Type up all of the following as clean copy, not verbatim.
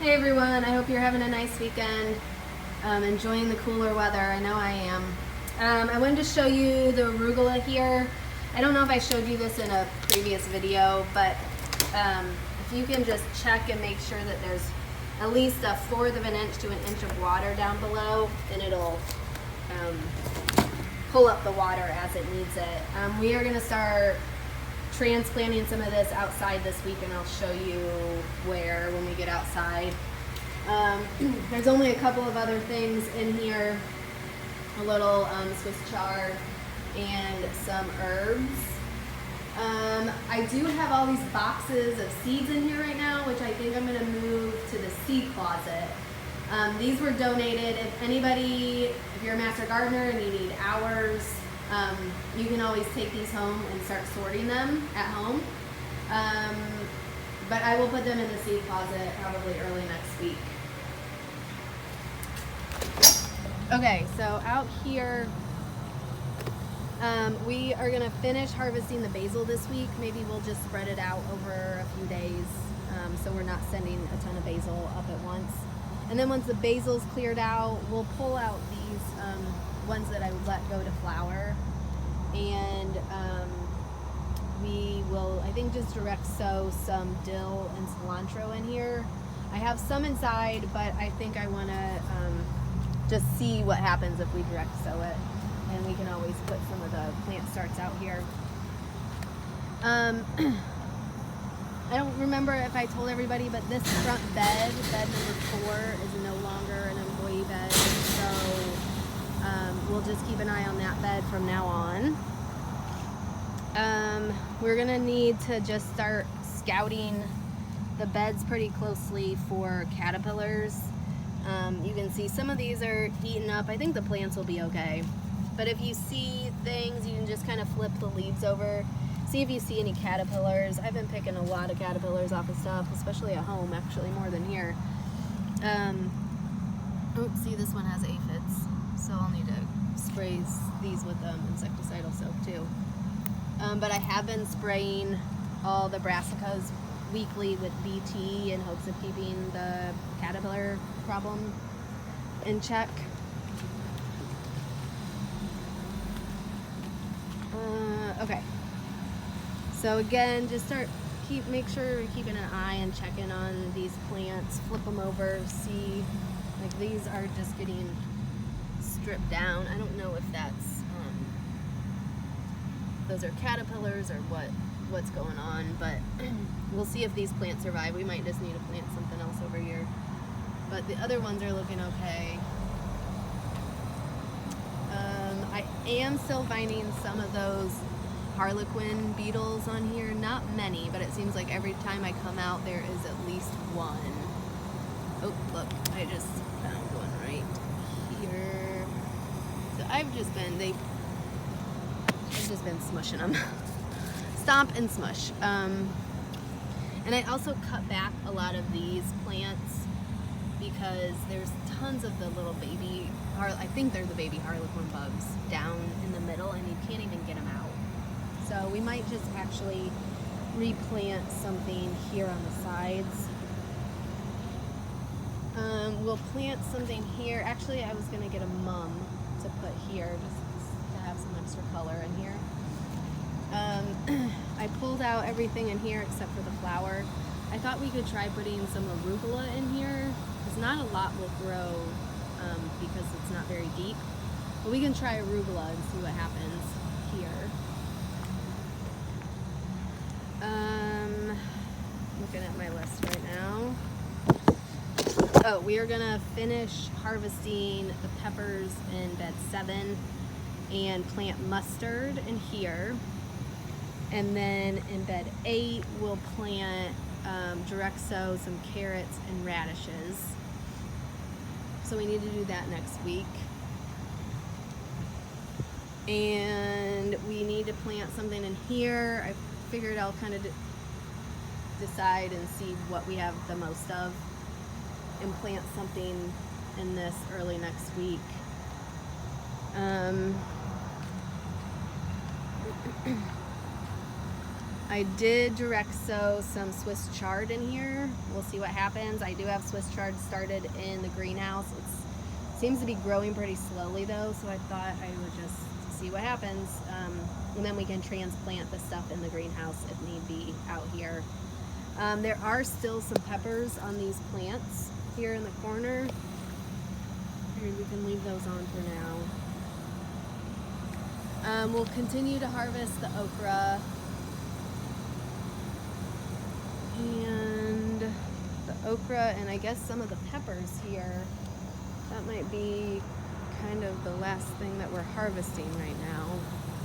Hey everyone, I hope you're having a nice weekend, enjoying the cooler weather. I know I am. I wanted to show you the arugula here. I don't know if I showed you this in a previous video, but if you can just check and make sure that there's at least a 1/4 of an inch to an inch of water down below, and it'll pull up the water as it needs it. We are going to start transplanting some of this outside this week, and I'll show you where when we get outside. There's only a couple of other things in here, a little Swiss chard and some herbs. I do have all these boxes of seeds in here right now, which I think I'm going to move to the seed closet. These were donated. If you're a master gardener and you need hours, you can always take these home and start sorting them at home. But I will put them in the seed closet probably early next week. Okay, so out here, we are going to finish harvesting the basil this week. Maybe we'll just spread it out over a few days, so we're not sending a ton of basil up at once. And then once the basil's cleared out, we'll pull out these ones that I let go to flower, and we will, I think, just direct sow some dill and cilantro in here. I have some inside, but I think I want to just see what happens if we direct sow it, and we can always put some of the plant starts out here. I don't remember if I told everybody, but this front bed number 4, is no longer an employee bed, so we'll just keep an eye on that bed from now on. We're gonna need to just start scouting the beds pretty closely for caterpillars. You can see some of these are eaten up. I think the plants will be okay, but if you see things, you can just kind of flip the leaves over, see if you see any caterpillars. I've been picking a lot of caterpillars off of stuff, especially at home, actually more than here. Oops, see, this one has aphids, so I'll need to spray these with insecticidal soap too. But I have been spraying all the brassicas weekly with BT in hopes of keeping the caterpillar problem in check. Okay. So again, just make sure you're keeping an eye and checking on these plants. Flip them over, see, like these are just getting stripped down. I don't know if that's those are caterpillars or what's going on, but we'll see if these plants survive. We might just need to plant something else over here, but the other ones are looking okay. I am still finding some of those harlequin beetles on here. Not many, but it seems like every time I come out there is at least one. Oh, look, I just found one right here. So I've just been smushing them. Stomp and smush. And I also cut back a lot of these plants because there's tons of the little baby, I think they're the baby harlequin bugs down in the middle, and you can't even get them out. So we might just actually replant something here on the sides. We'll plant something here. Actually, I was going to get a mum to put here just to have some extra color in here. I pulled out everything in here except for the flower. I thought we could try putting some arugula in here, because not a lot will grow because it's not very deep. But we can try arugula and see what happens here. Looking at my list right now. Oh, we are gonna finish harvesting the peppers in bed 7 and plant mustard in here. And then in bed 8, we'll plant direct sow some carrots and radishes. So we need to do that next week. And we need to plant something in here. I figured I'll kind of decide and see what we have the most of and plant something in this early next week. I did direct sow some Swiss chard in here. We'll see what happens. I do have Swiss chard started in the greenhouse. It seems to be growing pretty slowly though, so I thought I would just see what happens. And then we can transplant the stuff in the greenhouse if need be out here. There are still some peppers on these plants here in the corner. Here, we can leave those on for now. We'll continue to harvest the okra and I guess some of the peppers here. That might be kind of the last thing that we're harvesting right now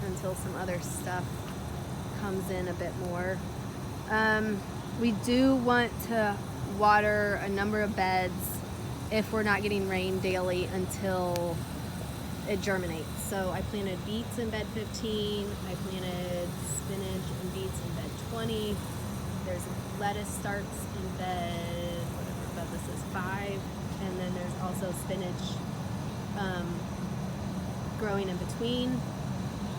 until some other stuff comes in a bit more. We do want to water a number of beds if we're not getting rain daily until it germinates. So I planted beets in bed 15, I planted spinach and beets in bed 20. There's lettuce starts in bed, whatever bed this is, 5. And then there's also spinach growing in between.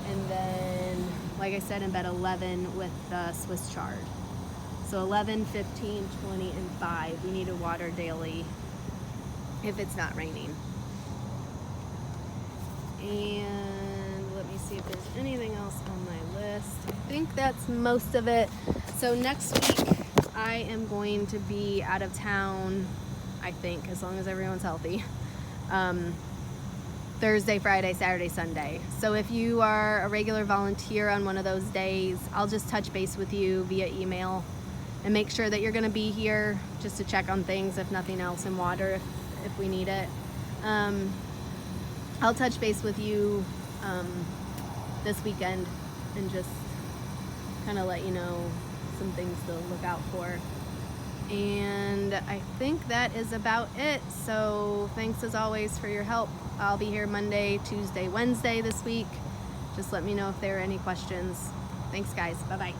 And then, like I said, in bed 11 with Swiss chard. So 11, 15, 20, and 5. We need to water daily if it's not raining. And let me see if there's anything else on my list. I think that's most of it. So next week I am going to be out of town, I think, as long as everyone's healthy. Thursday, Friday, Saturday, Sunday. So if you are a regular volunteer on one of those days, I'll just touch base with you via email and make sure that you're gonna be here just to check on things, if nothing else, and water if we need it. I'll touch base with you this weekend and just kind of let you know some things to look out for. And I think that is about it. So thanks as always for your help. I'll be here Monday, Tuesday, Wednesday this week. Just let me know if there are any questions. Thanks guys, bye-bye.